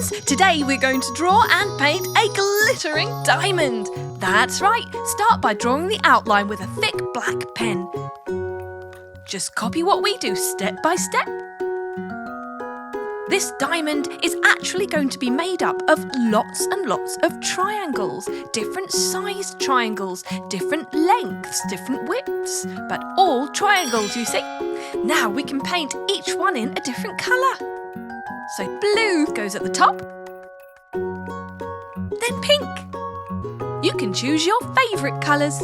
kids! Today we're going to draw and paint a glittering diamond. That's right, start by drawing the outline with a thick black pen. Just copy what we do step by step. This diamond is actually going to be made up of lots and lots of triangles, different sized triangles, different lengths, different widths, but all triangles, you see. Now we can paint each one in a different colour. So blue goes at the top, then pink. You can choose your favourite colours.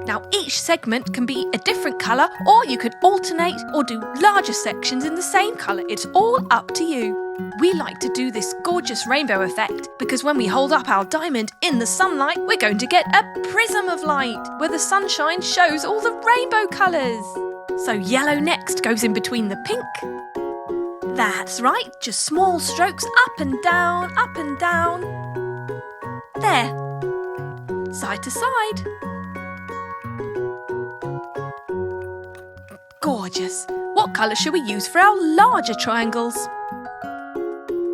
Now each segment can be a different colour, or you could alternate or do larger sections in the same colour. It's all up to you. We like to do this gorgeous rainbow effect because when we hold up our diamond in the sunlight, we're going to get a prism of light where the sunshine shows all the rainbow colours. So yellow next goes in between the pink. That's right, just small strokes up and down, up and down. There, side to side. Gorgeous. What colour should we use for our larger triangles?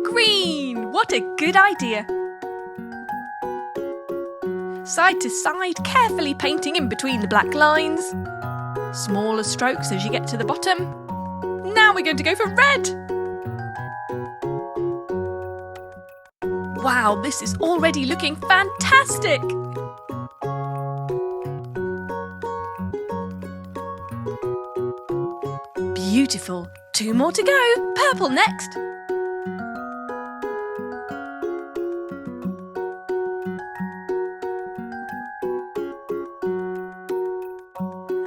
Green! What a good idea! Side to side, carefully painting in between the black lines. Smaller strokes as you get to the bottom. Now we're going to go for red! Wow, this is already looking fantastic! Beautiful. 2 more to go. Purple next.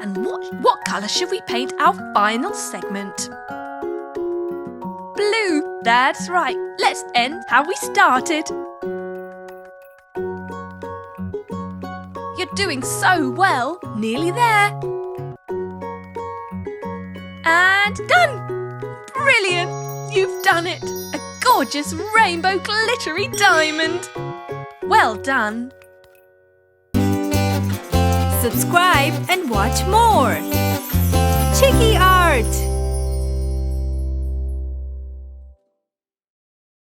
And what colour should we paint our final segment? Blue. That's right. Let's end how we started. You're doing so well. Nearly there. And done! Brilliant! You've done it! A gorgeous rainbow glittery diamond! Well done! Subscribe and watch more! Chiki Art!